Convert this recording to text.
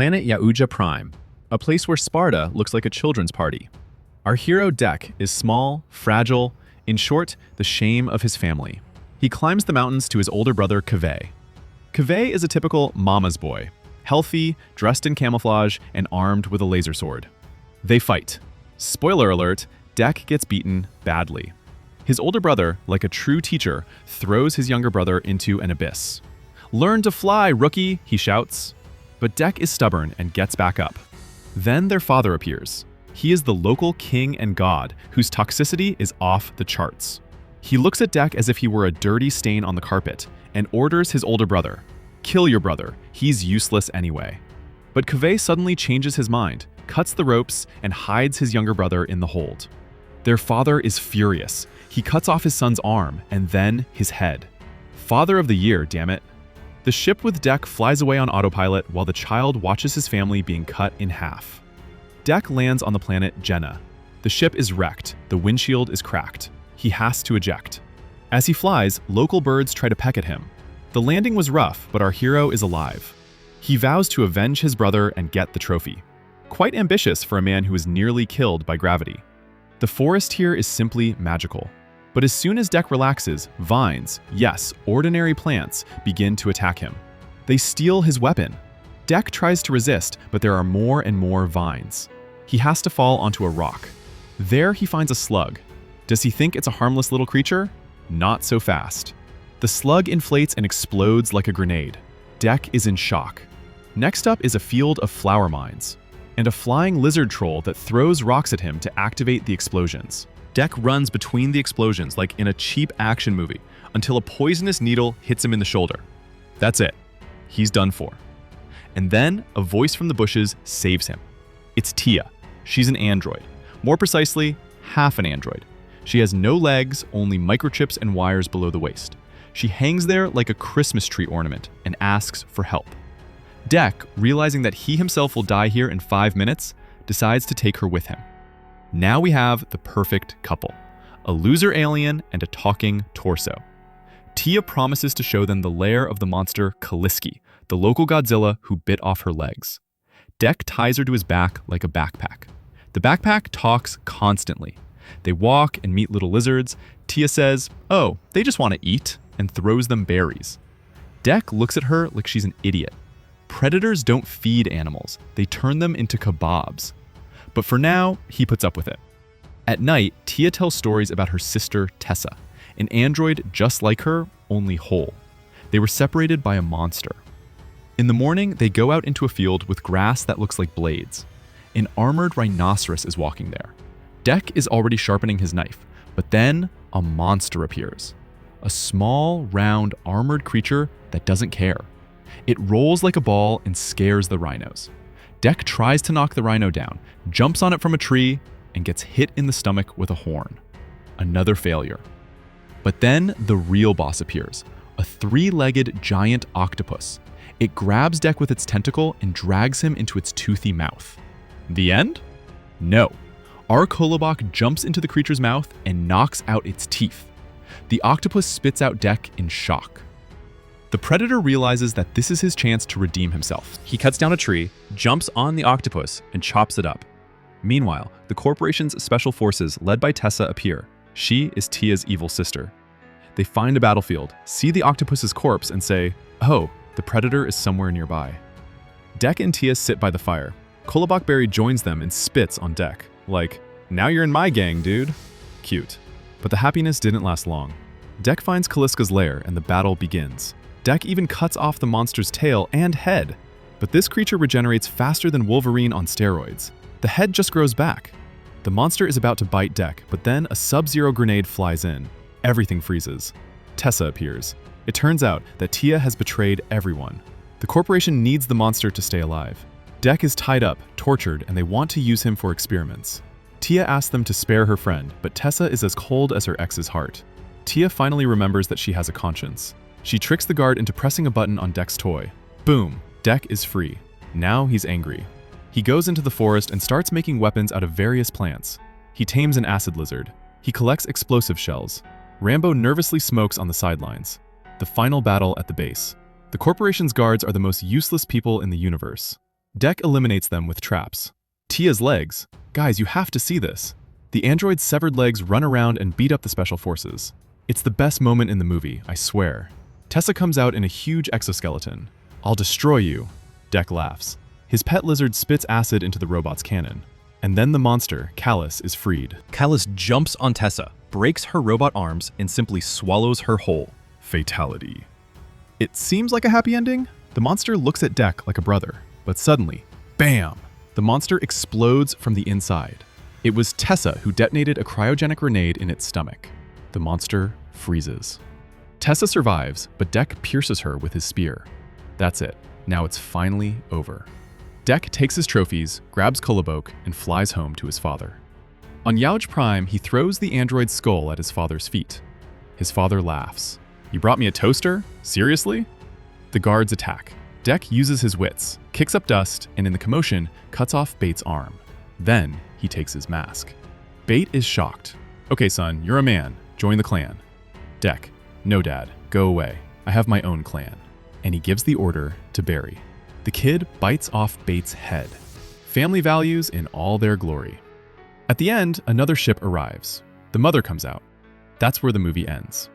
planet Yauja Prime, a place where Sparta looks like a children's party. Our hero Dek is small, fragile, in short, the shame of his family. He climbs the mountains to his older brother Kaveh. Kaveh is a typical mama's boy, healthy, dressed in camouflage, and armed with a laser sword. They fight. Spoiler alert, Dek gets beaten badly. His older brother, like a true teacher, throws his younger brother into an abyss. "Learn to fly, rookie," he shouts. But Dek is stubborn and gets back up. Then their father appears. He is the local king and god, whose toxicity is off the charts. He looks at Dek as if he were a dirty stain on the carpet, and orders his older brother, "Kill your brother, he's useless anyway." But Kaveh suddenly changes his mind, cuts the ropes, and hides his younger brother in the hold. Their father is furious. He cuts off his son's arm, and then his head. Father of the year, damn it. The ship with Dek flies away on autopilot while the child watches his family being cut in half. Dek lands on the planet Jenna. The ship is wrecked, the windshield is cracked. He has to eject. As he flies, local birds try to peck at him. The landing was rough, but our hero is alive. He vows to avenge his brother and get the trophy. Quite ambitious for a man who was nearly killed by gravity. The forest here is simply magical. But as soon as Dek relaxes, vines, yes, ordinary plants, begin to attack him. They steal his weapon. Dek tries to resist, but there are more and more vines. He has to fall onto a rock. There he finds a slug. Does he think it's a harmless little creature? Not so fast. The slug inflates and explodes like a grenade. Dek is in shock. Next up is a field of flower mines, and a flying lizard troll that throws rocks at him to activate the explosions. Dek runs between the explosions like in a cheap action movie until a poisonous needle hits him in the shoulder. That's it. He's done for. And then a voice from the bushes saves him. It's Tia. She's an android. More precisely, half an android. She has no legs, only microchips and wires below the waist. She hangs there like a Christmas tree ornament and asks for help. Dek, realizing that he himself will die here in 5 minutes, decides to take her with him. Now we have the perfect couple, a loser alien and a talking torso. Tia promises to show them the lair of the monster Kaliski, the local Godzilla who bit off her legs. Dek ties her to his back like a backpack. The backpack talks constantly. They walk and meet little lizards. Tia says, "Oh, they just want to eat," and throws them berries. Dek looks at her like she's an idiot. Predators don't feed animals, they turn them into kebabs. But for now, he puts up with it. At night, Tia tells stories about her sister, Tessa, an android just like her, only whole. They were separated by a monster. In the morning, they go out into a field with grass that looks like blades. An armored rhinoceros is walking there. Dek is already sharpening his knife, but then a monster appears. A small, round, armored creature that doesn't care. It rolls like a ball and scares the rhinos. Dek tries to knock the rhino down, jumps on it from a tree, and gets hit in the stomach with a horn. Another failure. But then the real boss appears, a 3-legged giant octopus. It grabs Dek with its tentacle and drags him into its toothy mouth. The end? No. Our Kolobok jumps into the creature's mouth and knocks out its teeth. The octopus spits out Dek in shock. The predator realizes that this is his chance to redeem himself. He cuts down a tree, jumps on the octopus, and chops it up. Meanwhile, the corporation's special forces led by Tessa appear. She is Tia's evil sister. They find a battlefield, see the octopus's corpse, and say, "Oh, the predator is somewhere nearby." Dek and Tia sit by the fire. Kolobok Berry joins them and spits on Dek, like, "Now you're in my gang, dude." Cute. But the happiness didn't last long. Dek finds Kaliska's lair and the battle begins. Dek even cuts off the monster's tail and head. But this creature regenerates faster than Wolverine on steroids. The head just grows back. The monster is about to bite Dek, but then a Sub-Zero grenade flies in. Everything freezes. Tessa appears. It turns out that Tia has betrayed everyone. The corporation needs the monster to stay alive. Dek is tied up, tortured, and they want to use him for experiments. Tia asks them to spare her friend, but Tessa is as cold as her ex's heart. Tia finally remembers that she has a conscience. She tricks the guard into pressing a button on Dek's toy. Boom! Dek is free. Now he's angry. He goes into the forest and starts making weapons out of various plants. He tames an acid lizard. He collects explosive shells. Rambo nervously smokes on the sidelines. The final battle at the base. The corporation's guards are the most useless people in the universe. Dek eliminates them with traps. Tia's legs. Guys, you have to see this. The android's severed legs run around and beat up the special forces. It's the best moment in the movie, I swear. Tessa comes out in a huge exoskeleton. "I'll destroy you," Dek laughs. His pet lizard spits acid into the robot's cannon. And then the monster, Callus, is freed. Callus jumps on Tessa, breaks her robot arms, and simply swallows her whole. Fatality. It seems like a happy ending. The monster looks at Dek like a brother, but suddenly, bam! The monster explodes from the inside. It was Tessa who detonated a cryogenic grenade in its stomach. The monster freezes. Tessa survives, but Dek pierces her with his spear. That's it. Now it's finally over. Dek takes his trophies, grabs Kolobok, and flies home to his father. On Yauj Prime, he throws the android's skull at his father's feet. His father laughs. "You brought me a toaster? Seriously?" The guards attack. Dek uses his wits, kicks up dust, and in the commotion, cuts off Bate's arm. Then, he takes his mask. Bate is shocked. "Okay, son, you're a man. Join the clan." Dek, "No, Dad. Go away. I have my own clan." And he gives the order to Barry. The kid bites off Bate's head. Family values in all their glory. At the end, another ship arrives. The mother comes out. That's where the movie ends.